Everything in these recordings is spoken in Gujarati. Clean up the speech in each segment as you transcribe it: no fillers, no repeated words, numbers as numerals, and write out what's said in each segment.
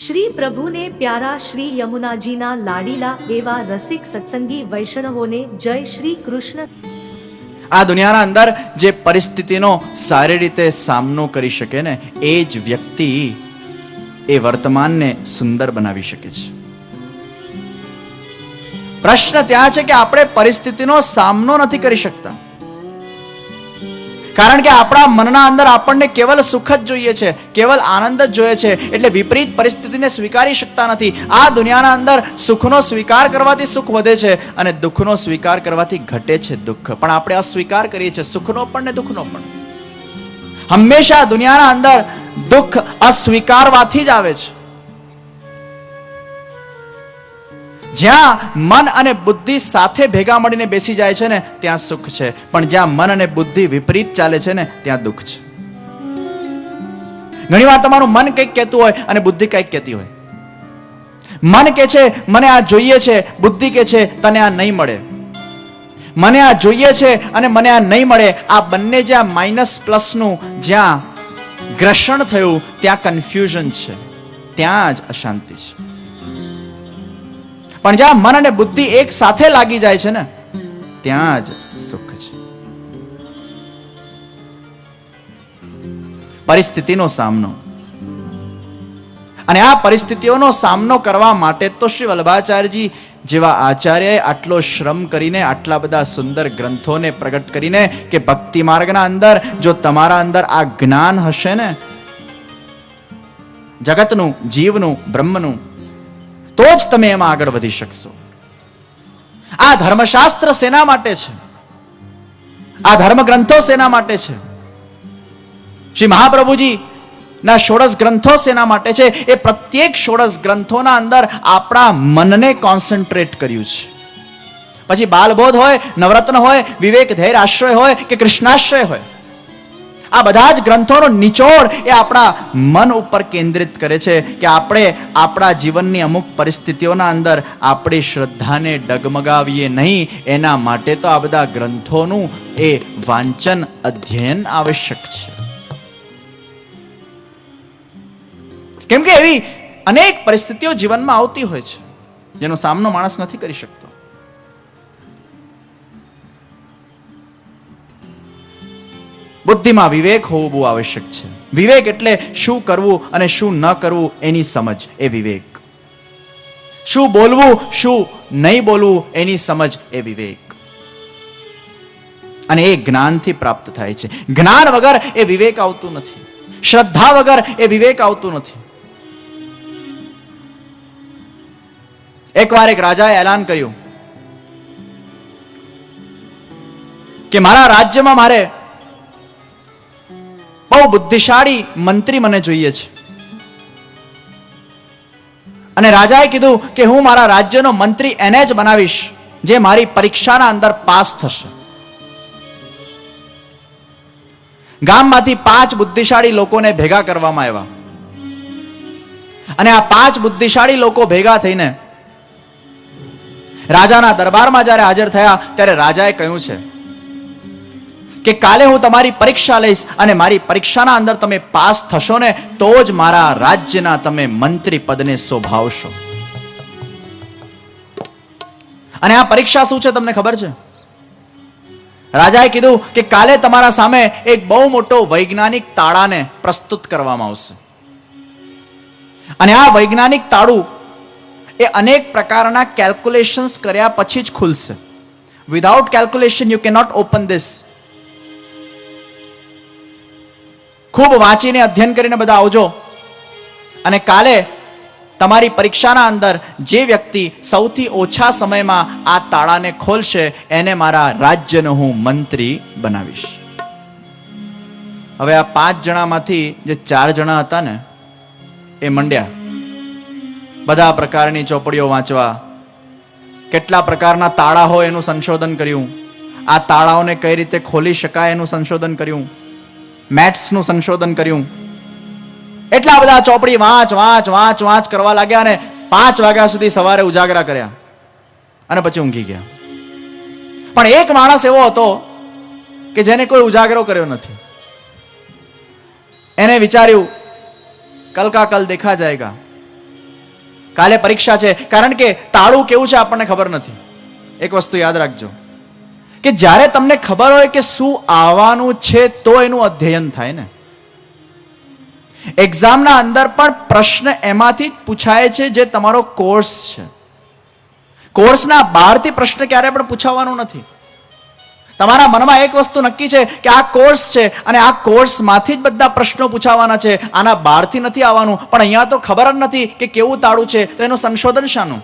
શ્રી પ્રભુને પ્યારા શ્રી યમુનાજીના લાડીલા એવા રસિક સત્સંગી વૈષ્ણવોને જય શ્રી કૃષ્ણ. આ દુનિયાના અંદર જે પરિસ્થિતિનો સારી રીતે સામનો કરી શકે ને એ જ વ્યક્તિ એ વર્તમાનને સુંદર બનાવી શકે છે. પ્રશ્ન ત્યાં છે કે આપણે પરિસ્થિતિનો સામનો નથી કરી શકતા, કારણ કે આપણા મનના અંદર આપણને કેવલ સુખ જ જોઈએ છે, કેવલ આનંદ જ જોઈએ છે, એટલે વિપરીત પરિસ્થિતિને સ્વીકારી શકતા નથી. આ દુનિયાના અંદર સુખનો સ્વીકાર કરવાથી સુખ વધે છે અને દુઃખનો સ્વીકાર કરવાથી ઘટે છે દુઃખ. પણ આપણે અસ્વીકાર કરીએ છીએ સુખનો પણ ને દુઃખનો પણ. હંમેશા દુનિયાના અંદર દુઃખ અસ્વીકારવાથી જ આવે છે. જ્યાં મન અને બુદ્ધિ સાથે ભેગા મળીને બેસી જાય છે ને ત્યાં સુખ છે, પણ જ્યાં મન અને બુદ્ધિ વિપરીત ચાલે છે ને ત્યાં દુઃખ છે. ઘણી વાર તમારું મન કંઈક કહેતું હોય અને બુદ્ધિ કંઈક કહેતી હોય. મન કે છે મને આ જોઈએ છે, બુદ્ધિ કે છે તને આ નહીં મળે. મને આ જોઈએ છે અને મને આ નહીં મળે, આ બંને જ્યાં માઇનસ પ્લસનું જ્યાં ગ્રસણ થયું ત્યાં કન્ફ્યુઝન છે, ત્યાં જ અશાંતિ છે. પણ જ્યાં મન અને બુદ્ધિ એક સાથે લાગી જાય છે ને ત્યાં જ સુખ છે. પરિસ્થિતિનો સામનો, અને આ પરિસ્થિતિઓનો સામનો કરવા માટે તો શ્રી વલ્લભાચાર્યજી જેવા આચાર્યએ આટલો શ્રમ કરીને આટલા બધા સુંદર ગ્રંથોને પ્રગટ કરીને કે ભક્તિ માર્ગના અંદર જો તમારા અંદર આ જ્ઞાન હશે ને જગતનું, જીવનું, બ્રહ્મનું, તો જ તમે એમાં આગળ વધી શકશો. આ ધર્મશાસ્ત્ર શેના માટે છે? આ ધર્મ ગ્રંથો શેના માટે છે? શ્રી મહાપ્રભુજી ના ષોડશ ગ્રંથો શેના માટે છે? એ પ્રત્યેક ષોડશ ગ્રંથોના અંદર આપણા મનને કોન્સન્ટ્રેટ કર્યું છે. પછી બાલબોધ હોય, નવરત્ન હોય, વિવેક ધૈર્ય આશ્રય હોય કે કૃષ્ણાશ્રય હોય, આ બધા જ ગ્રંથોનો નિચોડ એ આપણા મન ઉપર કેન્દ્રિત કરે છે કે આપણે આપણા જીવનની અમુક પરિસ્થિતિઓના અંદર આપણી શ્રદ્ધાને ડગમગાવીએ નહીં. એના માટે તો આ બધા ગ્રંથોનું એ વાંચન, અધ્યયન આવશ્યક છે. કેમ કે એવી અનેક પરિસ્થિતિઓ જીવનમાં આવતી હોય છે જેનો સામનો માણસ નથી કરી શકતો. બુદ્ધિમાં વિવેક હોવું બહુ આવશ્યક છે. વિવેક એટલે શું કરવું અને શું ન કરવું એની સમજ, એ વિવેક. શું બોલવું, શું નહીં બોલવું એની સમજ, એ વિવેક. અને એ જ્ઞાનથી પ્રાપ્ત થાય છે. જ્ઞાન વગર એ વિવેક આવતું નથી, શ્રદ્ધા વગર એ વિવેક આવતું નથી. એકવાર એક રાજાએ એલાન કર્યું કે મારા રાજ્યમાં મારે બહુ બુદ્ધિશાળી મંત્રી મને જોઈએ છે. અને રાજાએ કીધું કે હું મારા રાજ્યનો મંત્રી એને જ બનાવીશ જે મારી પરીક્ષાના અંદર પાસ થશે. ગામમાંથી 5 બુદ્ધિશાળી લોકોને ભેગા કરવામાં આવ્યા. અને આ 5 બુદ્ધિશાળી લોકો ભેગા થઈને રાજાના દરબારમાં જ્યારે હાજર થયા ત્યારે રાજાએ કહ્યું છે કે કાલે હું તમારી પરીક્ષા લઈશ અને મારી પરીક્ષાના અંદર તમે પાસ થશો ને તો જ મારા રાજ્યના તમે મંત્રી પદને શોભાવશો. અને આ પરીક્ષા શું છે તમને ખબર છે? રાજાએ કીધું કે કાલે તમારા સામે એક બહુ મોટો વૈજ્ઞાનિક તાળાને પ્રસ્તુત કરવામાં આવશે. અને આ વૈજ્ઞાનિક તાળું એ અનેક પ્રકારના કેલ્ક્યુલેશન્સ કર્યા પછી જ ખુલશે. Without calculation you cannot open this. ખૂબ વાંચીને અધ્યયન કરીને બધા આવજો. અને કાલે તમારી પરીક્ષાના અંદર જે વ્યક્તિ સૌથી ઓછા સમયમાં આ તાળાને ખોલશે એને મારા રાજ્યનો હું મંત્રી બનાવીશ. હવે આ 5 જણામાંથી જે 4 જણા હતા ને એ મંડ્યા બધા પ્રકારની ચોપડીઓ વાંચવા, કેટલા પ્રકારના તાળા હોય એનું સંશોધન કર્યું, આ તાળાઓને કઈ રીતે ખોલી શકાય એનું સંશોધન કર્યું, મેથ્સનું સંશોધન કર્યું. એટલા બધા ચોપડી વાંચ વાંચ વાંચ વાંચ કરવા લાગ્યા અને 5 વાગ્યા સુધી સવારે ઉજાગરા કર્યા અને પછી ઊંઘી ગયા. પણ એક માણસ એવો હતો કે જેને કોઈ ઉજાગરો કર્યો નથી. એને વિચાર્યું કલ કા કલ દેખા જાયગા, કાલે પરીક્ષા છે, કારણ કે તાળું કેવું છે આપણને ખબર નથી. એક વસ્તુ યાદ રાખજો કે જ્યારે તમને ખબર હોય કે શું આવવાનું છે તો એનું અધ્યયન થાય ને. એક્ઝામના અંદર પણ પ્રશ્ન એમાંથી જ પૂછાય છે જે તમારો કોર્સ છે. કોર્સના બહારથી પ્રશ્ન ક્યારે પણ પૂછાવાનો નથી. તમારા મનમાં એક વસ્તુ નક્કી છે કે આ કોર્સ છે અને આ કોર્સમાંથી જ બધા પ્રશ્નો પૂછાવાના છે, આના બહારથી નથી આવવાનું. પણ અહીંયા તો ખબર જ નથી કે કેવું તાળું છે, તો એનું સંશોધન શાનું?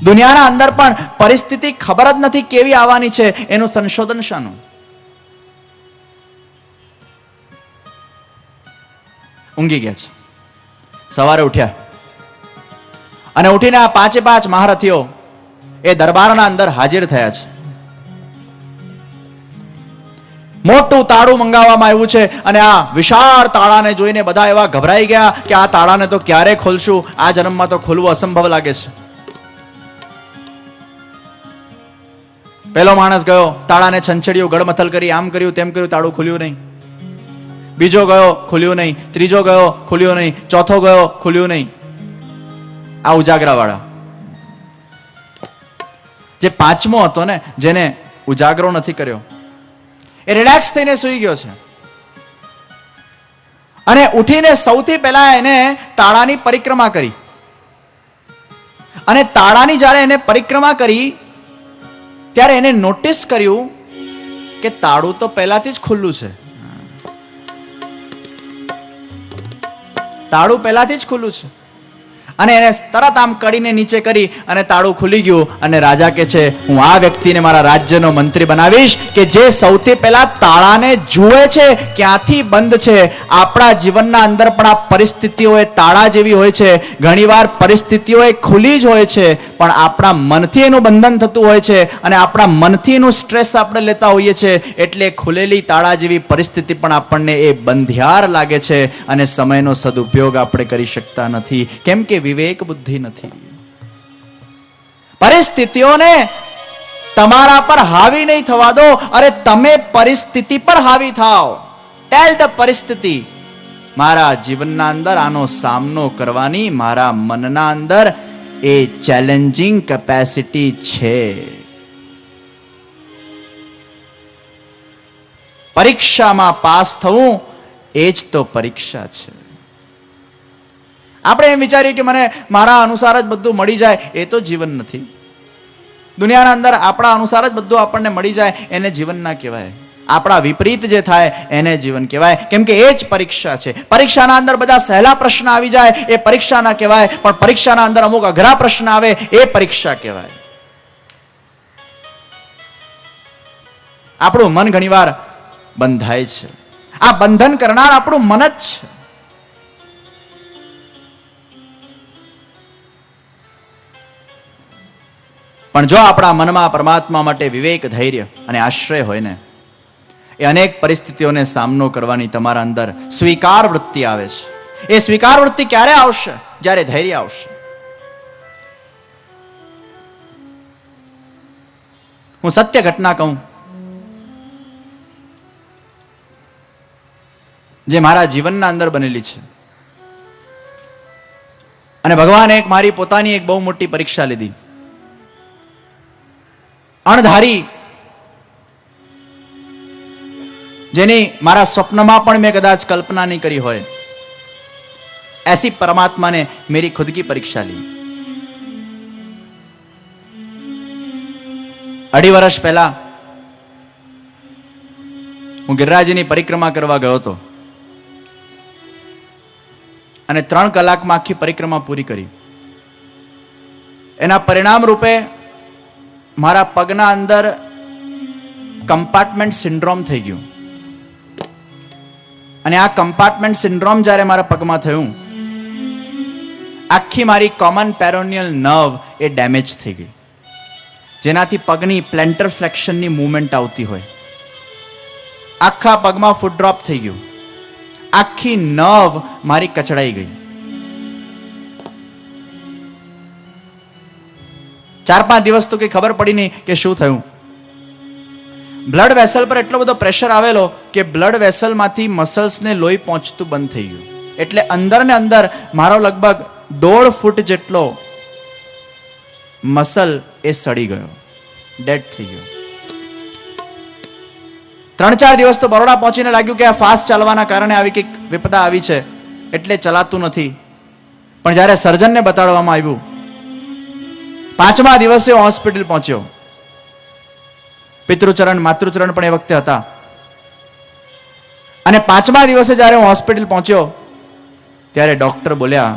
દુનિયાના અંદર પણ પરિસ્થિતિ ખબર જ નથી કેવી આવવાની છે, એનું સંશોધન શાનું? ઊંઘી ગયા છે. સવારે ઉઠ્યા અને ઉઠીને આ 5 મહારથીઓ એ દરબારના અંદર હાજર થયા છે. મોટું તાળું મંગાવવામાં આવ્યું છે અને આ વિશાળ તાળાને જોઈને બધા એવા ગભરાઈ ગયા કે આ તાળાને તો ક્યારે ખોલશું, આ જન્મમાં તો ખોલવું અસંભવ લાગે છે. પહેલો માણસ ગયો, તાળાને છંછેડ્યું, ગળમથલ કરી, આમ કર્યું તેમ કર્યું, તાળું ખુલ્યું નહીં. બીજો ગયો, ખુલ્યું નહીં. ત્રીજો ગયો, ખુલ્યું નહીં. ચોથો ગયો, ખુલ્યું નહીં. આ ઉજાગરા વાળા. જે પાંચમો હતો ને, જેને ઉજાગરો નથી કર્યો, એ રિલેક્સ થઈને સૂઈ ગયો છે. અને ઉઠીને સૌથી પહેલા એને તાળાની પરિક્રમા કરી. અને તાળાની જ્યારે એને પરિક્રમા કરી ત્યારે એને નોટિસ કર્યું કે તાળું તો પહેલાથી જ ખુલ્લું છે. તાળું પહેલાથી જ ખુલ્લું છે. અને એને તરત આમ કડીને નીચે કરી અને તાળું ખુલી ગયું. અને રાજા કહે છે, હું આ વ્યક્તિને મારા રાજ્યનો મંત્રી બનાવીશ કે જે સૌથી પહેલા તાળાને જુએ છે ક્યાંથી બંધ છે. આપણા જીવનના અંદર પણ આ પરિસ્થિતિઓ એ તાળા જેવી હોય છે. ઘણીવાર પરિસ્થિતિઓ એ ખુલ્લી જ હોય છે, પણ આપણા મનથી એનું બંધન થતું હોય છે અને આપણા મનથી એનું સ્ટ્રેસ આપણે લેતા હોઈએ છીએ. એટલે ખુલેલી તાળા જેવી પરિસ્થિતિ પણ આપણને એ બંધિયાર લાગે છે અને સમયનો સદુપયોગ આપણે કરી શકતા નથી, કેમ કે વિવેક બુદ્ધિ નથી. પરિસ્થિતિઓને તમારા પર હાવી નહીં થવા દો. અરે તમે પરિસ્થિતિ પર હાવી થાઓ. ટેલ ધ પરિસ્થિતિ, મારા જીવનના અંદર આનો સામનો કરવાની મારા મનના અંદર એ ચેલેન્જિંગ કેપેસિટી છે. પરીક્ષામાં પાસ થવું એ જ તો પરીક્ષા છે. આપણે એમ વિચારીએ કે મને મારા અનુસાર જ બધું મળી જાય, એ તો જીવન નથી. દુનિયાના અંદર આપણા અનુસાર જ બધું આપણને મળી જાય એને જીવન ના કહેવાય. આપણા વિપરીત જે થાય એને જીવન કહેવાય, કેમ કે એ જ પરીક્ષા છે. પરીક્ષાના અંદર બધા સહેલા પ્રશ્ન આવી જાય એ પરીક્ષા ના કહેવાય, પણ પરીક્ષાના અંદર અમુક અઘરા પ્રશ્ન આવે એ પરીક્ષા કહેવાય. આપણું મન ઘણીવાર બંધાય છે. આ બંધન કરનાર આપણું મન જ છે. પણ જો આપણા મનમાં પરમાત્મા માટે વિવેક, ધૈર્ય અને આશ્રય હોય ને, એ અનેક પરિસ્થિતિઓને સામનો કરવાની તમારા અંદર સ્વીકાર વૃત્તિ આવે છે. એ સ્વીકાર વૃત્તિ ક્યારે આવશે? જ્યારે ધૈર્ય આવશે. હું સત્ય ઘટના કહું જે મારા જીવનના અંદર બનેલી છે. અને ભગવાને એક મારી પોતાની એક બહુ મોટી પરીક્ષા લીધી. અણધારી, જેની મારા સ્વપ્નમાં પણ મેં કદાચ કલ્પના નહીં કરી હોય, ऐसी परमात्मा ने मेरी खुद की परीक्षा ली. 2.5 વર્ષ પહેલા હું ગિરિરાજની પરિક્રમા કરવા ગયો હતો અને 3 કલાકમાં આખી પરિક્રમા પૂરી કરી. એના પરિણામ રૂપે મારા પગના અંદર કમ્પાર્ટમેન્ટ સિન્ડ્રોમ થઈ ગયું. અને આ કમ્પાર્ટમેન્ટ સિન્ડ્રોમ જ્યારે મારા પગમાં થયું, આખી મારી કોમન પેરોનિયલ નર્વ એ ડેમેજ થઈ ગઈ, જેનાથી પગની પ્લેન્ટર ફ્લેક્શનની મૂવમેન્ટ આવતી હોય. આખા પગમાં ફૂટ ડ્રોપ થઈ ગયું. આખી નર્વ મારી કચડાઈ ગઈ. 4-5 દિવસ તો કઈ ખબર પડી નહીં કે શું થયું. બ્લડ વેસલ પર એટલો બધો પ્રેશર આવેલો કે બ્લડ વેસલમાંથી મસલ્સને લોહી પહોંચતું બંધ થઈ ગયું. એટલે અંદર ને અંદર મારો લગભગ 1.5 ફૂટ જેટલો મસલ એ સડી ગયો, ડેડ થઈ ગયો. 3-4 દિવસ તો બરોડા પહોંચીને લાગ્યું કે આ ફાસ્ટ ચાલવાના કારણે આવી કંઈક વિપદા આવી છે એટલે ચલાતું નથી. પણ જ્યારે સર્જનને બતાડવામાં આવ્યું, 5મા દિવસે હોસ્પિટલ પહોંચ્યો. પિતૃચરણ માતૃચરણ પણ એ વખતે હતા. અને 5મા દિવસે જ્યારે હું હોસ્પિટલ પહોંચ્યો ત્યારે ડોક્ટર બોલ્યા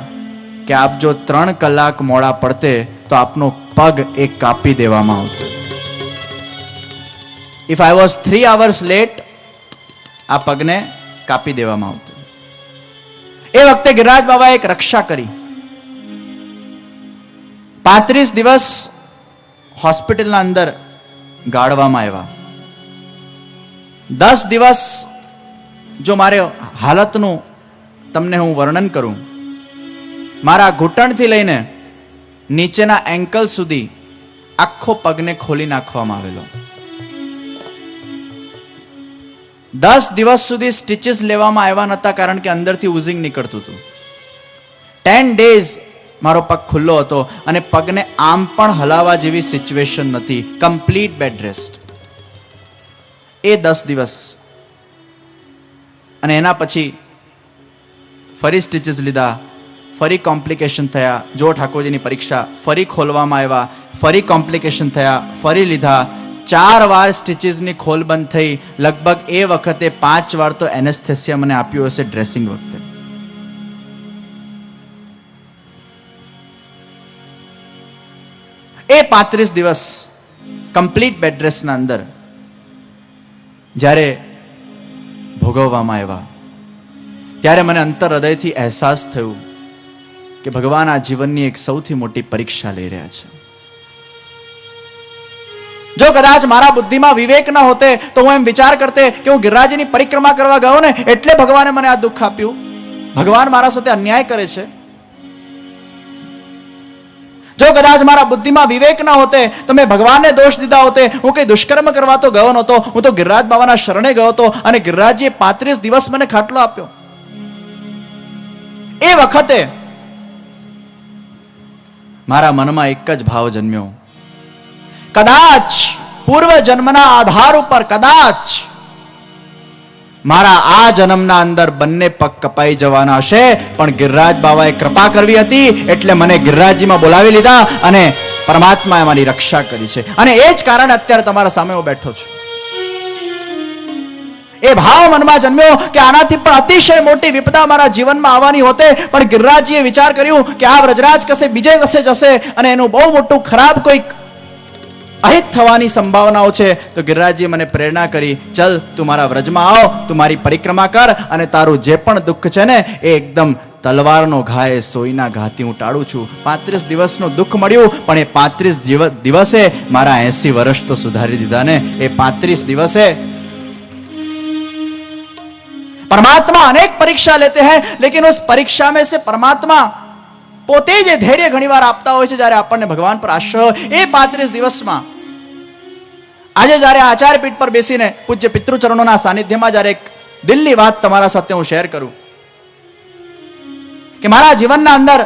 કે આપ જો 3 કલાક મોડા પડતે તો આપનો પગ એક કાપી દેવામાં આવતો. If I was 3 hours late, આ પગને કાપી દેવામાં આવતો. એ વખતે ગિરિરાજ બાબાએ એક રક્ષા કરી. 35 દિવસ હોસ્પિટલના અંદર ગાળવામાં આવ્યા. 10 દિવસ જો મારે હાલતનું તમને હું વર્ણન કરું, મારા ઘૂંટણથી લઈને નીચેના એન્કલ સુધી આખો પગને ખોલી નાખવામાં આવેલો. 10 દિવસ સુધી સ્ટિચીસ લેવામાં આવ્યા નહોતા કારણ કે અંદરથી ઉઝિંગ નીકળતું હતું. 10 days મારો પગ ખુલ્લો હતો અને પગને આમ પણ હલાવવા જેવી સિચ્યુએશન નથી. Complete bed rest. એ 10 દિવસ અને એના પછી ફરી સ્ટિચીસ લીધા, ફરી કોમ્પ્લિકેશન થયા. જો ઠાકોરજીની પરીક્ષા, ફરી ખોલવામાં આવ્યા, ફરી કોમ્પ્લિકેશન થયા, ફરી લીધા. 4 વાર સ્ટિચીસની ખોલ બંધ થઈ. લગભગ એ વખતે 5 વાર તો એનેસ્થેસિયા મને આપ્યું હશે ડ્રેસિંગ વખતે. એ 35 દિવસ કમ્પ્લીટ બેડ રેસ્ટના અંદર જ્યારે ભોગવવામાં આવ્યા ત્યારે મને અંતર હૃદયથી અહેસાસ થયું કે ભગવાન આ જીવનની એક સૌથી મોટી પરીક્ષા લઈ રહ્યા છે. જો કદાચ મારા બુદ્ધિમાં વિવેક ન હોતે તો હું એમ વિચાર કરતે કે હું ગિરિરાજની પરિક્રમા કરવા ગયો ને એટલે ભગવાને મને આ દુઃખ આપ્યું, ભગવાન મારા સાથે અન્યાય કરે છે. જો કદાચ મારા બુદ્ધિમાં વિવેક ન હોતે તો મેં ભગવાનને દોષ દીધા હોતે. હું કઈ દુષ્કર્મ કરવા તો ગયો નહોતો, હું તો ગિરિરાજ બાબાના શરણે ગયો હતો અને ગિરિરાજજીએ 35 દિવસ મને ખાટલો આપ્યો. એ વખતે મારા મનમાં એક જ ભાવ જન્મ્યો, કદાચ પૂર્વ જન્મના આધાર ઉપર કદાચ મારા આ જન્મના અંદર બંને પગ કપાઈ જવાના હશે, પણ ગિરિરાજ બાબાએ કૃપા કરવી હતી એટલે મને ગિરિરાજજીમાં બોલાવી લીધા અને પરમાત્માએ મારી રક્ષા કરી છે. અને એ જ કારણે અત્યારે તમારા સામે હું બેઠો છું. એ ભાવ મનમાં જન્મ્યો કે આનાથી પણ અતિશય મોટી વિપદા મારા જીવનમાં આવવાની હોતે, પણ ગિરિરાજજીએ વિચાર કર્યું કે આ વ્રજરાજ કશે બીજે કશે જશે અને એનું બહુ મોટું ખરાબ કોઈક અહિત થવાની સંભાવનાઓ છે. તો ગિરિરાજજીએ મને પ્રેરણા કરી, ચલ તું મારા વ્રજમાં આવ, તું મારી પરિક્રમા કર અને તારું જે પણ દુઃખ છે ને એ એકદમ તલવારનો ઘા એ સોયના ઘાથી હું ટાળું છું. 35 દિવસનું દુઃખ મળ્યું પણ એ 35 દિવસે મારા 80 વર્ષ તો સુધારી દીધા ને. એ 35 દિવસે परमात्मा अनेक परीक्षा लेते हैं लेकिन उस परीक्षा में से परमात्मा પોતે જે ધૈર્ય ઘણીવાર આપતા હોય છે જ્યારે આપણને ભગવાન પર આશ્રય હોય. એ 35 દિવસમાં આજે જ્યારે આચાર્ય પીઠ પર બેસીને પૂજ્ય પિતૃચરણોના સાનિધ્યમાં જ્યારે એક દિલની વાત તમારા સાથે હું શેર કરું કે મારા જીવનના અંદર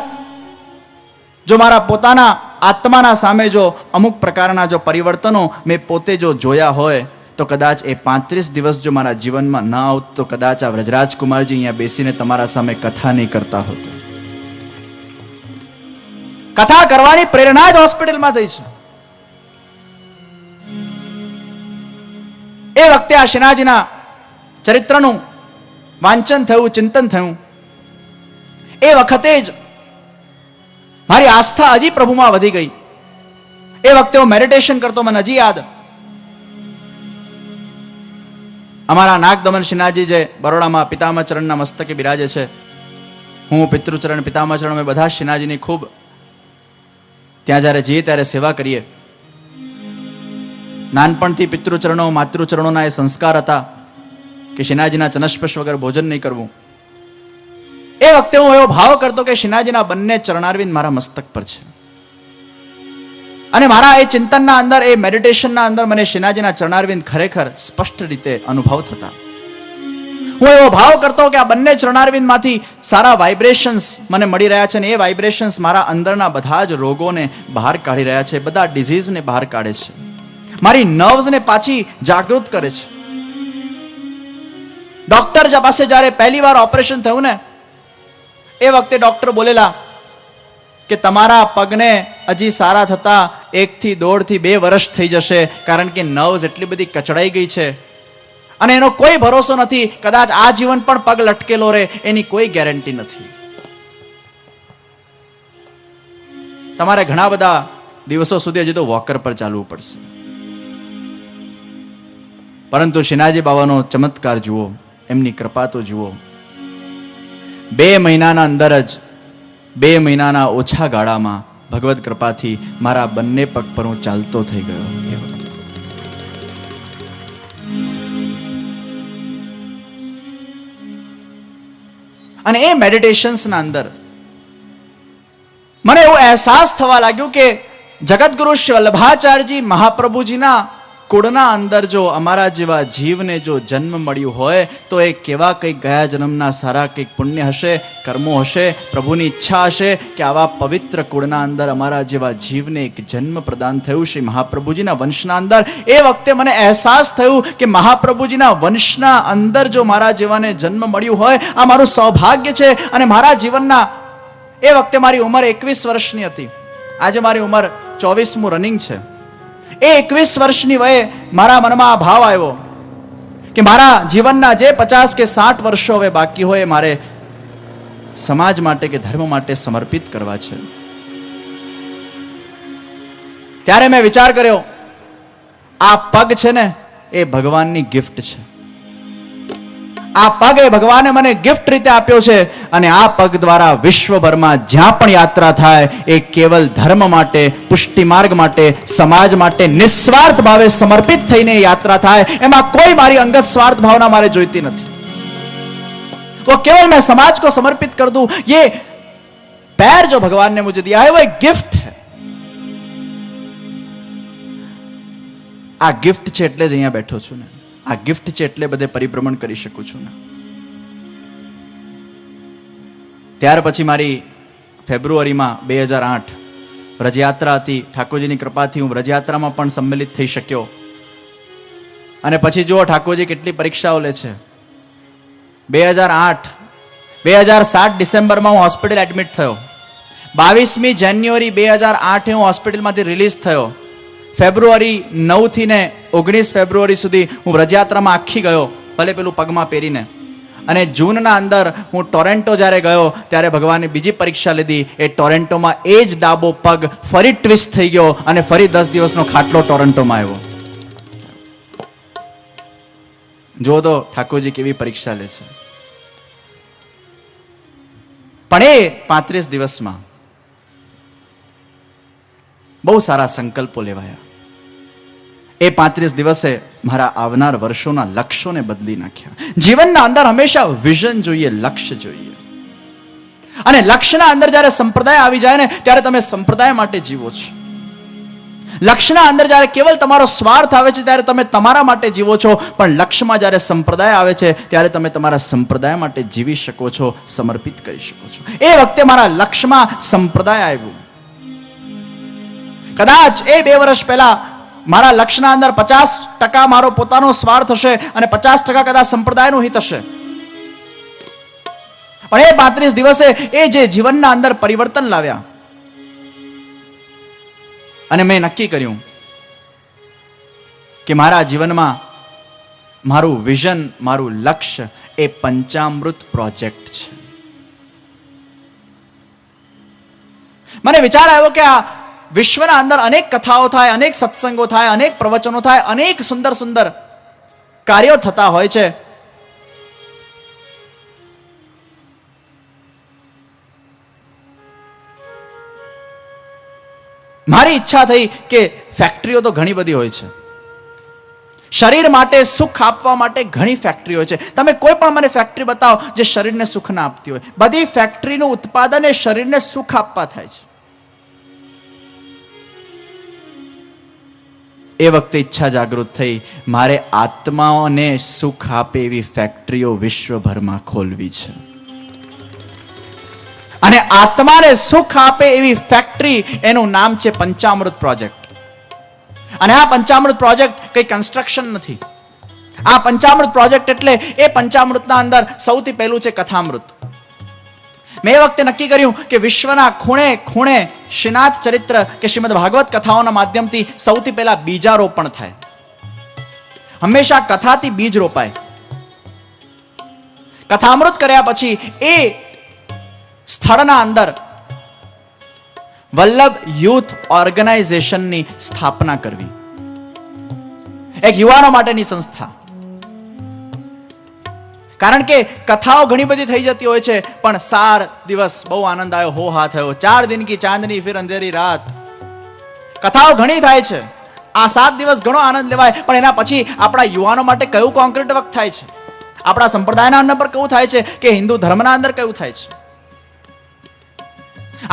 જો મારા પોતાના આત્માના સામે જો અમુક પ્રકારના જો પરિવર્તનો મેં પોતે જો જોયા હોય તો કદાચ એ 35 દિવસ જો મારા જીવનમાં ન આવત તો કદાચ આ વ્રજરાજ કુમારજી અહીંયા બેસીને તમારા સામે કથા નહીં કરતા હોતો. કથા કરવાની પ્રેરણા જ હોસ્પિટલમાં થઈ છે. એ વખતે આ શ્રીનાથજીના ચરિત્રનું વાંચન થયું, ચિંતન થયું. એ વખતે જ મારી આસ્થા હજી પ્રભુમાં વધી ગઈ. એ વખતે હું મેડિટેશન કરતો, મને હજી યાદ અમારા નાગદમન શ્રીનાથજી જે બરોડામાં પિતામહચરણના મસ્તકે બિરાજે છે, હું પિતૃચરણ પિતામહચરણ અમે બધા શ્રીનાથજીની ખૂબ ત્યાં જ્યારે જઈએ ત્યારે સેવા કરીએ. નાનપણથી પિતૃચરણો માતૃચરણોના એ સંસ્કાર હતા કે શ્રીનાથજીના ચનસ્પર્શ વગર ભોજન નહીં કરવું. એ વખતે હું એવો ભાવ કરતો કે શ્રીનાથજીના બંને ચરણારવિંદ મારા મસ્તક પર છે અને મારા એ ચિંતનના અંદર, એ મેડિટેશનના અંદર મને શ્રીનાથજીના ચરણારવિંદ ખરેખર સ્પષ્ટ રીતે અનુભવ થતા. હું એવો ભાવ કરતો કે આ બંને ચરણારવિંદમાંથી સારા વાઇબ્રેશન્સ મને મળી રહ્યા છે અને એ વાઇબ્રેશન્સ મારા અંદરના બધા જ રોગોને બહાર કાઢી રહ્યા છે, બધા ડિઝીઝને બહાર કાઢે છે, મારી નર્વ્સને પાછી જાગૃત કરે છે. ડોક્ટર પાસે જ્યારે પહેલી વાર ઓપરેશન થયું ને એ વખતે ડોક્ટર બોલેલા કે તમારા પગને હજી સારા થતા 1 થી 1.5 થી 2 વર્ષ થઈ જશે, કારણ કે નર્વ્સ એટલી બધી કચડાઈ ગઈ છે અને એનો કોઈ ભરોસો નથી, કદાચ આ જીવન પણ પગ લટકેલો રહે એની કોઈ ગેરંટી નથી. તમારે ઘણા બધા દિવસો સુધી હજી તો વોકર પર ચાલવું પડશે. પરંતુ શ્રીનાથજી બાવાનો ચમત્કાર જુઓ, એમની કૃપા તો જુઓ. 2 મહિનાના અંદર જ 2 મહિનાના ઓછા ગાળામાં ભગવત કૃપાથી મારા બંને પગ પર હું ચાલતો થઈ ગયો. એ વખતે અને એ મેડિટેશન્સના અંદર મને એવો અહેસાસ થવા લાગ્યો કે જગતગુરુ શ્રી વલ્લભાચાર્યજી મહાપ્રભુજીના કુળના અંદર જો અમારા જેવા જીવને જો જન્મ મળ્યું હોય તો એ કેવા કંઈક ગયા જન્મના સારા કંઈક પુણ્ય હશે, કર્મો હશે, પ્રભુની ઈચ્છા હશે કે આવા પવિત્ર કુળના અંદર અમારા જેવા જીવને એક જન્મ પ્રદાન થયું શ્રી મહાપ્રભુજીના વંશના અંદર. એ વખતે મને અહેસાસ થયું કે મહાપ્રભુજીના વંશના અંદર જો મારા જેવાને જન્મ મળ્યું હોય આ મારું સૌભાગ્ય છે. અને મારા જીવનના એ વખતે મારી ઉંમર 21 વર્ષની હતી, આજે મારી ઉંમર 24મું રનિંગ છે. એ 21 વર્ષની વયે મારા મનમાં આ ભાવ આવ્યો કે મારા જીવનના જે 50 કે 60 વર્ષો હવે બાકી હોય મારે સમાજ માટે કે ધર્મ માટે સમર્પિત કરવા છે. ત્યારે મેં વિચાર કર્યો આ પગ છે ને એ ભગવાનની ગિફ્ટ છે. આ પગ એ ભગવાને મને ગિફ્ટ રીતે આપ્યો છે અને આ પગ દ્વારા વિશ્વભરમાં જ્યાં પણ યાત્રા થાય એ કેવલ ધર્મ માટે, પુષ્ટિ માર્ગ માટે, સમાજ માટે નિસ્વાર્થ ભાવે સમર્પિત થઈને યાત્રા થાય. એમાં કોઈ મારી અંગત સ્વાર્થ ભાવના મારે જોઈતી નથી. वो केवल मैं समाज को समर्पित कर दूं, ये पैर जो भगवान ने मुझे दिया है वो एक गिफ्ट है. આ ગિફ્ટ છે એટલે જ અહીંયા બેઠો છું ને, આ ગિફ્ટ છે એટલે બધે પરિભ્રમણ કરી શકું છું ને. ત્યાર પછી મારી ફેબ્રુઆરીમાં 2008 વ્રજયાત્રા હતી. ઠાકોરજીની કૃપાથી હું વ્રજયાત્રામાં પણ સંમેલિત થઈ શક્યો. અને પછી જુઓ ઠાકોરજી કેટલી પરીક્ષાઓ લે છે. 2007 ડિસેમ્બરમાં હું હોસ્પિટલ એડમિટ થયો. 22મી જાન્યુઆરી 2008 હું હોસ્પિટલમાંથી રિલીઝ થયો. ફેબ્રુઆરી 9 થી ને 19 ફેબ્રુઆરી સુધી હું વ્રજયાત્રામાં આખી ગયો, ભલે પેલું પગમાં પહેરીને. અને જૂનના અંદર હું ટોરેન્ટો જ્યારે ગયો ત્યારે ભગવાને બીજી પરીક્ષા લીધી. એ ટોરેન્ટોમાં એ જ ડાબો પગ ફરી ટ્વિસ્ટ થઈ ગયો અને ફરી 10 દિવસનો ખાટલો ટોરેન્ટોમાં આવ્યો. જો તો ઠાકોરજી કેવી પરીક્ષા લે છે. પણ એ 35 દિવસમાં બહુ સારા સંકલ્પો લેવાયા. એ 35 દિવસે મારા આવનાર વર્ષોના લક્ષ્યોને બદલી નાખ્યા. જીવનના અંદર હંમેશા વિઝન જોઈએ, લક્ષ્ય જોઈએ. અને લક્ષ્યના અંદર જ્યારે સંપ્રદાય આવી જાય ને ત્યારે તમે સંપ્રદાય માટે જીવો છો. લક્ષ્યના અંદર જ્યારે કેવલ તમારો સ્વાર્થ આવે છે ત્યારે તમે તમારા માટે જીવો છો, પણ લક્ષ્યમાં જ્યારે સંપ્રદાય આવે છે ત્યારે તમે તમારા સંપ્રદાય માટે જીવી શકો છો, સમર્પિત કરી શકો છો. એ વખતે મારા લક્ષ્યમાં સંપ્રદાય આવ્યું. કદાચ એ 2 વર્ષ પહેલા મારા લક્ષ્યના અંદર 50% મારો પોતાનો સ્વાર્થ હશે અને 50% કદાચ સંપ્રદાયનું હિત હશે. પણ એ 35 દિવસે એ જે જીવનના અંદર પરિવર્તન લાવ્યા અને મેં નક્કી કર્યું કે મારા જીવનમાં મારું વિઝન, મારું લક્ષ્ય એ પંચામૃત પ્રોજેક્ટ છે. મને વિચાર આવ્યો કે આ વિશ્વના અંદર અનેક કથાઓ થાય, અનેક સત્સંગો થાય, અનેક પ્રવચનો થાય, અનેક સુંદર સુંદર કાર્યો થતા હોય છે. મારી ઈચ્છા થઈ કે ફેક્ટરીઓ તો ઘણી બધી હોય છે. શરીર માટે સુખ આપવા માટે ઘણી ફેક્ટરી હોય છે. તમે કોઈ પણ મને ફેક્ટરી બતાવો જે શરીરને સુખ ના આપતી હોય. બધી ફેક્ટરીનું ઉત્પાદન એ શરીરને સુખ આપવા થાય છે. એ વખતે ઈચ્છા જાગૃત થઈ, મારે આત્માઓને સુખ આપે એવી ફેક્ટરીઓ વિશ્વભરમાં ખોલવી છે. અને આત્માને સુખ આપે એવી ફેક્ટરી, એનું નામ છે પંચામૃત પ્રોજેક્ટ. અને આ પંચામૃત પ્રોજેક્ટ કઈ કન્સ્ટ્રક્શન નથી. આ પંચામૃત પ્રોજેક્ટ એટલે એ પંચામૃતના અંદર સૌથી પહેલું છે કથામૃત. મેં એ વખતે નક્કી કર્યું કે વિશ્વના ખૂણે ખૂણે શ્રીનાથ ચરિત્ર કે શ્રીમદ ભાગવત કથાઓના માધ્યમથી સૌથી પહેલા બીજારોપણ થાય. હંમેશા કથાથી બીજ રોપાય. કથામૃત કર્યા પછી એ સ્થળના અંદર વલ્લભ યુથ ઓર્ગેનાઇઝેશનની સ્થાપના કરવી, એક યુવાનો માટેની સંસ્થા. કારણ કે કથાઓ ઘણી બધી થઈ જતી હોય છે, પણ 4 દિવસ બહુ આનંદ આવ્યો, હો હા થયો, 4 દિન કી ચાંદની ફિર અંધેરી રાત. કથાઓ ઘણી થાય છે, આ 7 દિવસ ઘણો આનંદ લેવાય, પણ એના પછી આપણા યુવાનો માટે કયું કોન્ક્રીટ વર્ક થાય છે, આપણા સંપ્રદાયના અંદર પર કેવું થાય છે, કે હિન્દુ ધર્મના અંદર કેવું થાય છે.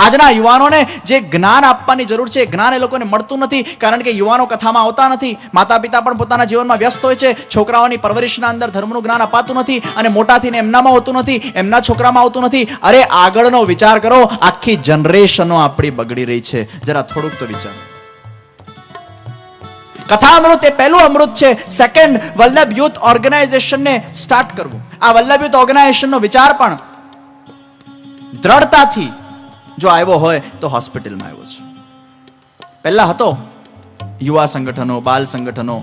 આજના યુવાનોને જે જ્ઞાન આપવાની જરૂર છે, જ્ઞાન એ લોકોને મળતું નથી, કારણ કે યુવાનો કથામાં આવતા નથી. માતા પિતા પણ પોતાના જીવનમાં વ્યસ્ત હોય છે. છોકરાઓની પરવરિશના અંદર ધર્મનું જ્ઞાન અપાતું નથી, અને મોટા થઈને એમનામાં હોતું નથી, એમના છોકરામાં આવતું નથી. અરે આગળનો વિચાર કરો, આખી જનરેશનો આપણી બગડી રહી છે. જરા થોડુંક તો વિચારો. કથામૃત એ પહેલું અમૃત છે. સેકન્ડ, વલ્લભ યુથ ઓર્ગેનાઇઝેશનને સ્ટાર્ટ કરવું. આ વલ્લભ યુથ ઓર્ગેનાઇઝેશનનો વિચાર પણ દ્રઢતાથી જો આવ્યો હોય તો હોસ્પિટલમાં આવ્યો છે. પહેલા હતો યુવા સંગઠનો, બાલ સંગઠનો,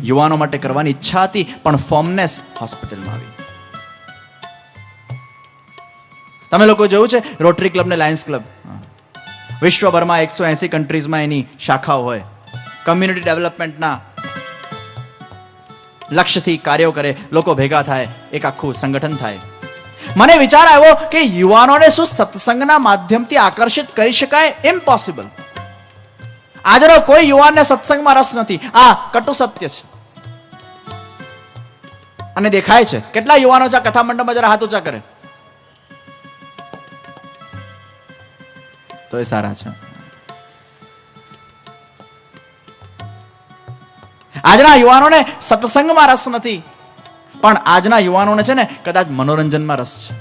યુવાનો માટે કરવાની ઈચ્છા હતી, પણ ફોર્મનેસ હોસ્પિટલમાં આવી. તમે લોકો જોયું છે રોટરી ક્લબ ને લાયન્સ ક્લબ, વિશ્વભરમાં 180 કન્ટ્રીઝમાં એની શાખાઓ હોય. કમ્યુનિટી ડેવલપમેન્ટના લક્ષ્યથી કાર્યો કરે, લોકો ભેગા થાય, એક આખું સંગઠન થાય. મને વિચાર આવ્યો કે યુવાનોને શું સત્સંગના માધ્યમથી આકર્ષિત કરી શકાય? ઇમ્પોસિબલ. આજનો કોઈ યુવાનને સત્સંગમાં રસ નથી. આ કટુ સત્ય છે અને દેખાય છે. કેટલા યુવાનો છે કથા મંડપમાં? જરા હાથ ઊંચા કરે તો એ સારા છે. આજના યુવાનોને સત્સંગમાં રસ નથી, પણ આજના યુવાનોને છે ને કદાચ મનોરંજનમાં રસ છે.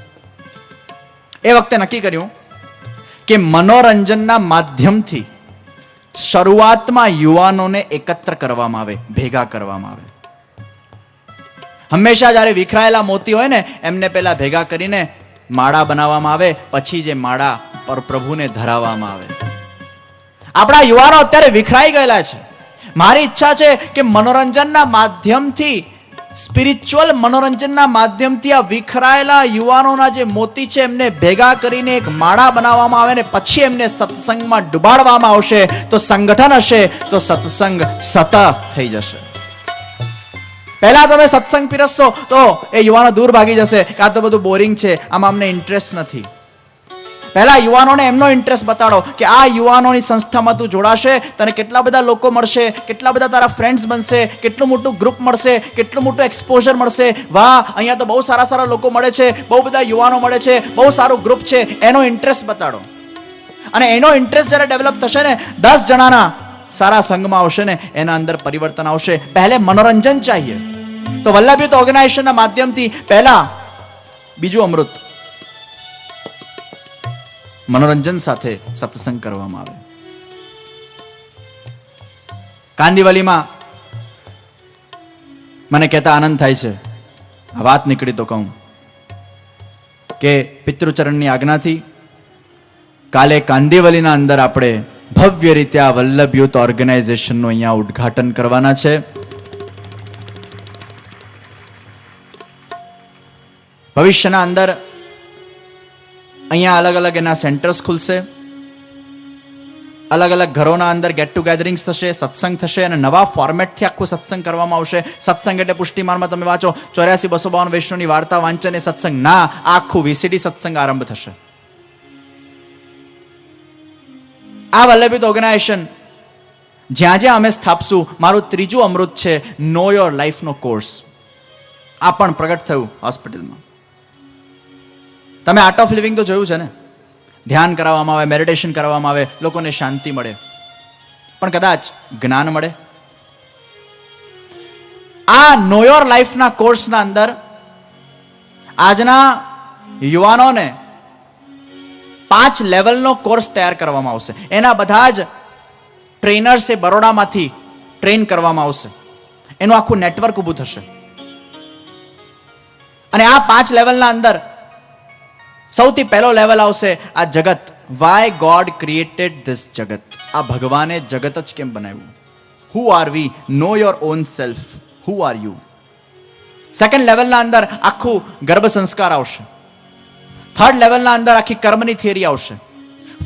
એ વખતે નક્કી કર્યું કે મનોરંજનના માધ્યમથી શરૂઆતમાં યુવાનોને એકત્ર કરવામાં આવે, ભેગા કરવામાં આવે. હંમેશા જ્યારે વિખરાયેલા મોતી હોય ને, એમને પહેલા ભેગા કરીને માળા બનાવવામાં આવે, પછી જે માળા પર પ્રભુને ધરાવવામાં આવે. આપણા યુવાનો અત્યારે વિખરાઈ ગયેલા છે. મારી ઈચ્છા છે કે મનોરંજનના માધ્યમથી, સ્પિરિચ્યુઅલ મનોરંજનના માધ્યમથી આ વિખરાયેલા યુવાનોના જે મોતી છે એમને ભેગા કરીને એક માળા બનાવવામાં આવે ને પછી એમને સત્સંગમાં ડુબાડવામાં આવશે. તો સંગઠન હશે તો સત્સંગ સતત થઈ જશે. પહેલા તમે સત્સંગ પીરસશો તો એ યુવાનો દૂર ભાગી જશે કે આ તો બધું બોરિંગ છે, આમાં અમને ઇન્ટરેસ્ટ નથી. પહેલા યુવાનોને એમનો ઇન્ટરેસ્ટ બતાડો કે આ યુવાનોની સંસ્થામાં તું જોડાશે, તને કેટલા બધા લોકો મળશે, કેટલા બધા તારા ફ્રેન્ડ્સ બનશે, કેટલું મોટું ગ્રુપ મળશે, કેટલું મોટું એક્સપોઝર મળશે. વાહ, અહીંયા તો બહુ સારા સારા લોકો મળે છે, બહુ બધા યુવાનો મળે છે, બહુ સારું ગ્રુપ છે. એનો ઇન્ટરેસ્ટ બતાડો. અને એનો ઇન્ટરેસ્ટ જ્યારે ડેવલપ થશે ને, 10 જણાના સારા સંઘમાં આવશે ને, એના અંદર પરિવર્તન આવશે. પહેલે મનોરંજન ચાહીએ. તો વલ્લભ યુથ ઓર્ગેનાઇઝેશનના માધ્યમથી પહેલા બીજું અમૃત, મનોરંજન સાથે સત્સંગ કરવામાં આવે. કાંદીવલીમાં મને કહેતા આનંદ થાય છે, આ વાત નીકળી તો કહું કે પિતૃચરણની આજ્ઞાથી કાલે કાંદીવલીના અંદર આપણે ભવ્ય રીતે આ વલ્લભ યુથ ઓર્ગેનાઇઝેશનનું અહીંયા ઉદ્ઘાટન કરવાના છે. ભવિષ્યના અંદર અહીંયા અલગ અલગ એના સેન્ટર્સ ખુલશે, અલગ અલગ ઘરોના અંદર ગેટ ટુ ગેધરિંગ્સ થશે, સત્સંગ થશે, અને નવા ફોર્મેટથી આખું સત્સંગ કરવામાં આવશે. સત્સંગ એટલે પુષ્ટિમાનમાં તમે વાંચો 84-252 વૈષ્ણવની વાર્તા વાંચન એ સત્સંગ ના, આખું VCD સત્સંગ આરંભ થશે. આ વલ્લભ યુથ ઓર્ગેનાઇઝેશન જ્યાં જ્યાં અમે સ્થાપશું, મારું ત્રીજું અમૃત છે નો યોર લાઈફનો કોર્સ. આ પણ પ્રગટ થયું હોસ્પિટલમાં. તમે આર્ટ ઓફ લિવિંગ તો જોયું છે ને, ધ્યાન કરાવવામાં આવે, મેડિટેશન કરવામાં આવે, લોકોને શાંતિ મળે, પણ કદાચ જ્ઞાન મળે. આ નો યોર લાઈફના કોર્સના અંદર આજના યુવાનોને 5 લેવલનો કોર્સ તૈયાર કરવામાં આવશે. એના બધા જ ટ્રેનર્સ એ બરોડામાંથી ટ્રેન કરવામાં આવશે. એનું આખું નેટવર્ક ઊભું થશે. અને આ 5 લેવલના અંદર સૌથી પહેલો લેવલ આવશે આ જગત. વાય ગોડ ક્રિએટેડ ધીસ જગત. આ ભગવાને જગત જ કેમ બનાવ્યું? Who are we? Know your own self. Who are you? Second લેવલના અંદર આખું ગર્ભ સંસ્કાર આવશે. થર્ડ લેવલના અંદર આખી કર્મની થિયરી આવશે.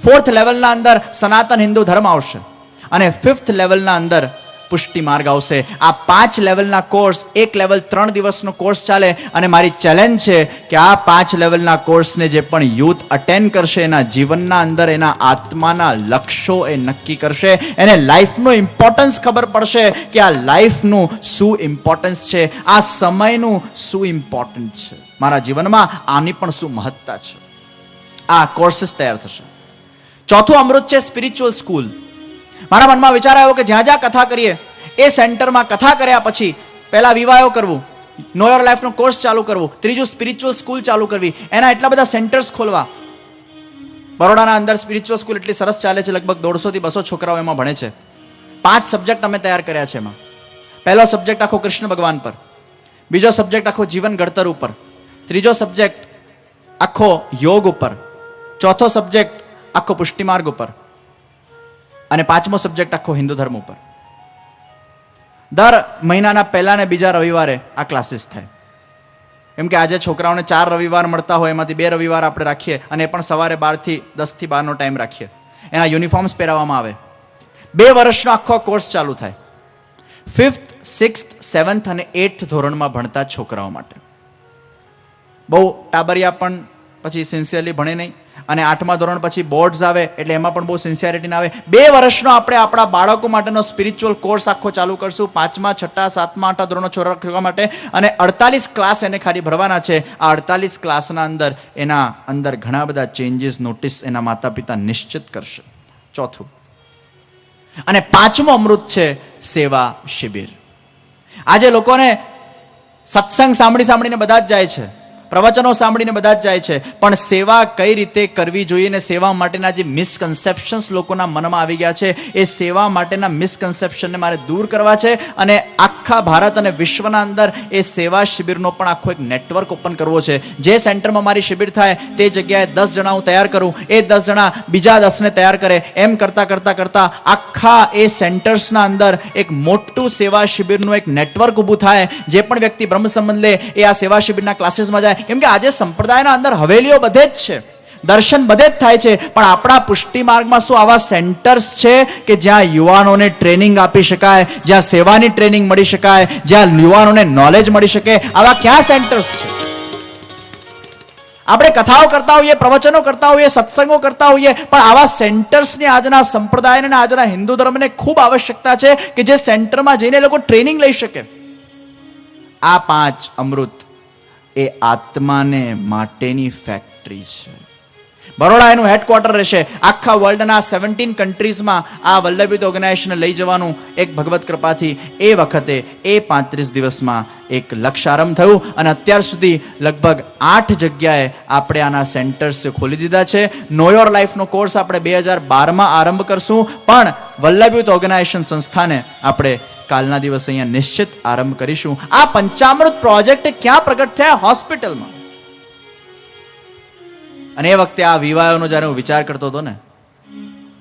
ફોર્થ લેવલના અંદર સનાતન હિન્દુ ધર્મ આવશે. અને ફિફ્થ લેવલના અંદર પુષ્ટિ માર્ગ આવશે. આ 5 લેવલના કોર્સ, એક લેવલ 3 દિવસનો કોર્સ ચાલે. અને મારી ચેલેન્જ છે કે આ 5 લેવલના કોર્સને જે પણ યુથ અટેન્ડ કરશે એના જીવનના અંદર એના આત્માના લક્ષ્યો એ નક્કી કરશે. એને લાઈફનો ઇમ્પોર્ટન્સ ખબર પડશે કે આ લાઈફનું શું ઇમ્પોર્ટન્સ છે, આ સમયનું શું ઇમ્પોર્ટન્સ છે, મારા જીવનમાં આની પણ શું મહત્તા છે. આ કોર્सेस તૈયાર થશે. ચોથું અમૃત છે સ્પિરિચ્યુઅલ સ્કૂલ. મારા મનમાં વિચાર આવ્યો કે જ્યાં જ્યાં કથા કરીએ એ સેન્ટરમાં કથા કર્યા પછી પહેલા વિવાહો કરવું, નો યોર લાઈફનો કોર્સ ચાલુ કરવું, ત્રીજું સ્પિરિચ્યુઅલ સ્કૂલ ચાલુ કરવી, એના એટલા બધા સેન્ટર્સ ખોલવા. બરોડાના અંદર સ્પિરિચ્યુઅલ સ્કૂલ એટલી સરસ ચાલે છે, લગભગ 150 થી 200 છોકરાઓ એમાં ભણે છે. 5 સબ્જેક્ટ અમે તૈયાર કર્યા છે એમાં. પહેલો સબ્જેક્ટ આખો કૃષ્ણ ભગવાન પર, બીજો સબ્જેક્ટ આખો જીવન ઘડતર ઉપર, ત્રીજો સબ્જેક્ટ આખો યોગ ઉપર, ચોથો સબ્જેક્ટ આખો પુષ્ટિ માર્ગ ઉપર અને 5મો સબ્જેક્ટ આખો હિન્દુ ધર્મ ઉપર. દર મહિનાના પહેલા ને બીજા રવિવારે આ ક્લાસીસ થાય. કેમ કે આજે છોકરાઓને 4 રવિવાર મળતા હોય, એમાંથી 2 રવિવાર આપણે રાખીએ અને એ પણ સવારે 12 થી 10 થી 12 નો ટાઈમ રાખીએ. એના યુનિફોર્મ્સ પહેરાવવામાં આવે. 2 વર્ષનો આખો કોર્સ ચાલુ થાય. 5th, 6th, 7th અને 8th ધોરણમાં ભણતા છોકરાઓ માટે. બહુ ટાબરિયા પણ પછી સિન્સિયરલી ભણે નહીં. અને 8મા ધોરણ પછી બોર્ડ્સ આવે એટલે એમાં પણ બહુ સિન્સિયરિટી ના આવે. 2 વર્ષનો આપણે આપણા બાળકો માટેનો સ્પિરિચ્યુઅલ કોર્સ આખો ચાલુ કરશું. 5મા, 6ઠા, 7મા, 8મા ધોરણનો છોકરા માટે. અને 48 ક્લાસ એને ખાલી ભરવાના છે. આ 48 ક્લાસના અંદર એના અંદર ઘણા બધા ચેન્જીસ નોટિસ એના માતા પિતા નિશ્ચિત કરશે. ચોથું અને 5મો અમૃત છે સેવા શિબિર. આજે લોકોને સત્સંગ સાંભળીને બધા જ જાય છે, પ્રવચનો સાંભળીને બધા જ જાય છે, પણ સેવા કઈ રીતે કરવી જોઈએ ને સેવા માટેના જે મિસકન્સેપ્શન્સ લોકોના મનમાં આવી ગયા છે એ સેવા માટેના મિસકન્સેપ્શનને મારે દૂર કરવા છે. અને આખા ભારત અને વિશ્વના અંદર એ સેવા શિબિરનો પણ આખો એક નેટવર્ક ઓપન કરવો છે. જે સેન્ટરમાં મારી શિબિર થાય તે જગ્યાએ 10 જણા હું તૈયાર કરું, એ 10 જણા બીજા 10ને તૈયાર કરે. એમ કરતા આખા એ સેન્ટર્સના અંદર એક મોટું સેવા શિબિરનું એક નેટવર્ક ઊભું થાય. જે પણ વ્યક્તિ બ્રહ્મ સંબંધ લે એ આ સેવા શિબિરના ક્લાસીસમાં જાય. કેમ કે આજે સંપ્રદાયના અંદર હવેલીઓ બધે જ છે, દર્શન બધે જ થાય છે, પણ આપણા પુષ્ટિ માર્ગમાં શું આવા સેન્ટર્સ છે કે જ્યાં યુવાનોને ટ્રેનિંગ આપી શકાય, જ્યાં સેવાની ટ્રેનિંગ મળી શકાય, જ્યાં યુવાનોને નોલેજ મળી શકે? આવા ક્યાં સેન્ટર્સ છે? આપણે કથાઓ કરતા હોઈએ, પ્રવચનો કરતા હોઈએ, સત્સંગો કરતા હોઈએ, પણ આવા સેન્ટર્સની આજના સંપ્રદાયને આજના હિન્દુ ધર્મને ખૂબ આવશ્યકતા છે કે જે સેન્ટરમાં જઈને લોકો ટ્રેનિંગ લઈ શકે. આ 5 અમૃત એ આત્માને માટેની ફેક્ટરી છે. બરોડા એનું હેડક્વાર્ટર રહેશે. આખા વર્લ્ડના 17 કન્ટ્રીઝમાં આ વલ્લભયુત ઓર્ગેનાઇઝેશનને લઈ જવાનું એક ભગવત કૃપાથી એ વખતે એ 35 દિવસમાં એક લક્ષારંભ થયું. અને અત્યાર સુધી લગભગ 8 જગ્યાએ આપણે આના સેન્ટર્સ ખોલી દીધા છે. નો યોર લાઈફનો કોર્સ આપણે 2012માં આરંભ કરશું, પણ વલ્લભયુત ઓર્ગેનાઇઝેશન સંસ્થાને આપણે કાલના દિવસે અહીંયા નિશ્ચિત આરંભ કરીશું. આ પંચામૃત પ્રોજેક્ટ ક્યાં પ્રગટ થયા? હોસ્પિટલમાં. અને એ વખતે આ વિવાહોનો જ્યારે હું વિચાર કરતો હતો ને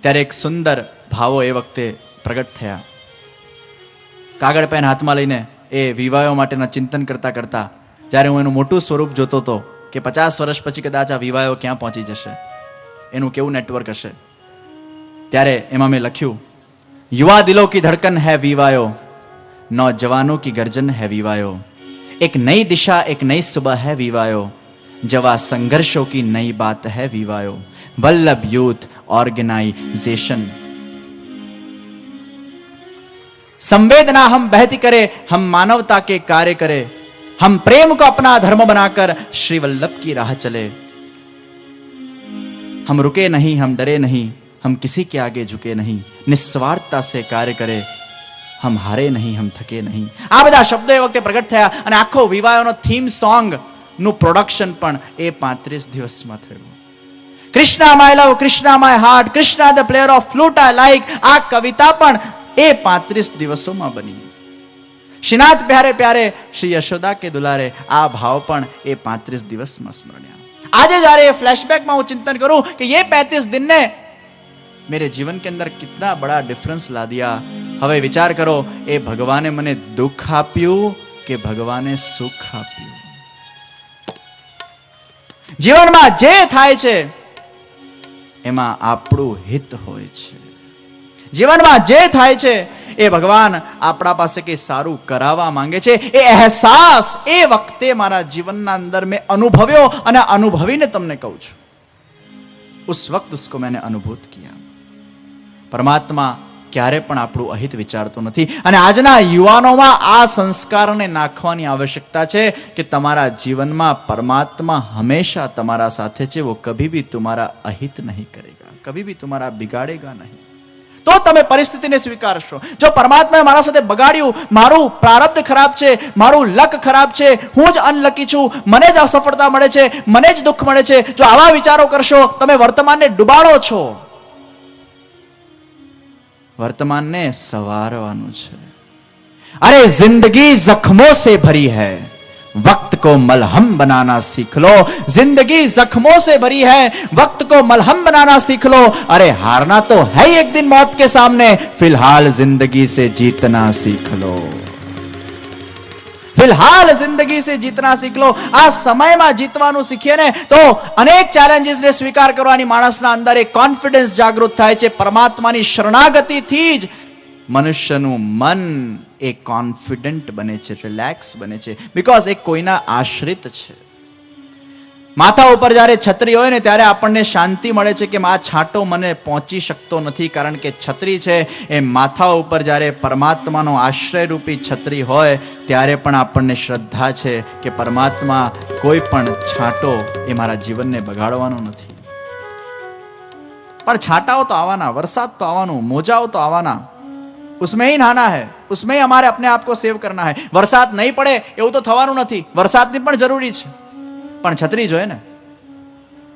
ત્યારે એક સુંદર ભાવો એ વખતે પ્રગટ થયા. કાગળ પેન હાથમાં લઈને એ વિવાહો માટેના ચિંતન કરતા જ્યારે હું એનું મોટું સ્વરૂપ જોતો હતો કે 50 વર્ષ પછી કદાચ આ વિવાહો ક્યાં પહોંચી જશે, એનું કેવું નેટવર્ક હશે, ત્યારે એમાં મેં લખ્યું, युवा दिलों की धड़कन है विवायो, नौजवानों की गर्जन है विवायो, एक नई दिशा एक नई सुबह है विवायो, जवा संघर्षों की नई बात है विवायो, वल्लभ यूथ ऑर्गेनाइजेशन. संवेदना हम बहती करे, हम मानवता के कार्य करे, हम प्रेम को अपना धर्म बनाकर श्री वल्लभ की राह चले. हम रुके नहीं, हम डरे नहीं, हम किसी के आगे झुके नहीं, निस्वार्थता से कार्य करे, હમ હારે નહીં, હમ થકે નહીં. આ બધા શબ્દો એ વખતે પ્રગટ થયા અને આખો વિવાહોનો થીમ સોંગ નું પ્રોડક્શન પણ એ 35 દિવસમાં થયું. Krishna my love, Krishna my heart, Krishna the player of flute I like, આ કવિતા પણ એ 35 દિવસોમાં બની. શ્રીનાથ પ્યારે પ્યારે, શ્રી યશોદા કે દુલારે, આ ભાવ પણ એ 35 દિવસમાં સ્મરણ્યા. આજે જ્યારે એ ફ્લેશબેકમાં હું ચિંતન કરું કે ये 35 दिन ने मेरे जीवन के अंदर कितना बड़ा डिफरेंस ला दिया. હવે વિચાર કરો, એ ભગવાને મને દુઃખ આપ્યું કે ભગવાને સુખ આપ્યું? જીવનમાં જે થાય છે એમાં આપણું હિત હોય છે. જીવનમાં જે થાય છે એ ભગવાન આપણા પાસે કઈ સારું કરાવવા માંગે છે. એ અહેસાસ એ વખતે મારા જીવનના અંદર મેં અનુભવ્યો અને અનુભવીને તમને કહું છું. उस वक्त उसको मैंने अनुभूत किया. પરમાત્મા ક્યારે પણ આપણું અહિત વિચારતો નથી. અને આજના યુવાનોમાં આ સંસ્કારને નાખવાની આવશ્યકતા છે કે તમારા જીવનમાં પરમાત્મા હંમેશા તમારા સાથે છે. वो कभी भी तुम्हारा अहित नहीं करेगा, कभी भी तुम्हारा बिगाड़ेगा नहीं. તો તમે પરિસ્થિતિને સ્વીકારશો. જો પરમાત્માએ મારા સાથે બગાડ્યું, મારું પ્રારબ્ધ ખરાબ છે, મારું લક ખરાબ છે, હું જ અનલકી છું, મને જ અસફળતા મળે છે, મને જ દુઃખ મળે છે, જો આવા વિચારો કરશો તમે વર્તમાનને ડુબાડો છો. વર્તમાનને સવારવાનું છે. અરે जिंदगी जख्मों से भरी है, वक्त को मलहम बनाना सीख लो. जिंदगी जख्मों से भरी है, वक्त को मलहम बनाना सीख लो. अरे हारना तो है ही एक दिन मौत के सामने, फिलहाल जिंदगी से जीतना सीख लो. फिलहाल जिंदगी से जीतना सीख लो. આ સમયમાં જીતવાનું શીખીએ ને તો અનેક ચેલેન્જીસને સ્વીકાર કરવાની માણસના અંદર એક કોન્ફિડન્સ જાગૃત થાય છે. પરમાત્માની શરણાગતિથી જ મનુષ્યનું મન એ કોન્ફિડન્ટ બને છે, રિલેક્સ બને છે. બીકોઝ એ કોઈના આશ્રિત છે. માથા ઉપર જ્યારે છત્રી હોય ને ત્યારે આપણને શાંતિ મળે છે કે આ છાંટો મને પહોંચી શકતો નથી, કારણ કે છત્રી છે એ માથા ઉપર જ્યારે પરમાત્માનો આશ્રય રૂપી છત્રી હોય ત્યારે પણ આપણને શ્રદ્ધા છે કે પરમાત્મા કોઈ પણ છાંટો એ મારા જીવનને બગાડવાનો નથી. પણ છાંટાઓ તો આવવાના, વરસાદ તો આવવાનું, મોજાઓ તો આવવાના. उसमें ही नहाना है, उसमें ही हमारे अपने आप को सेव करना है. वरसाद नहीं પડે એવું તો થવાનું નથી, વરસાદની પણ જરૂરી છે, પણ છત્રી જોઈએ ને.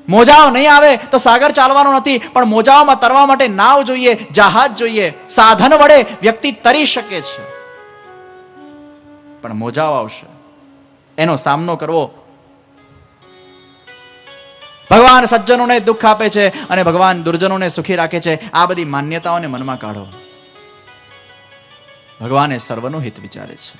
મોજાઓ નહીં આવે તો સાગર ચાલવાનો નથી, પણ મોજાઓમાં તરવા માટે નાવ જોઈએ, જહાજ જોઈએ. સાધન વડે વ્યક્તિ તરી શકે છે, પણ મોજાઓ આવશે, એનો સામનો કરવો. ભગવાન સજ્જનોને દુઃખ આપે છે અને ભગવાન દુર્જનોને સુખી રાખે છે. આ બધી માન્યતાઓને મનમાં કાઢો. ભગવાન એ સર્વનું હિત વિચારે છે.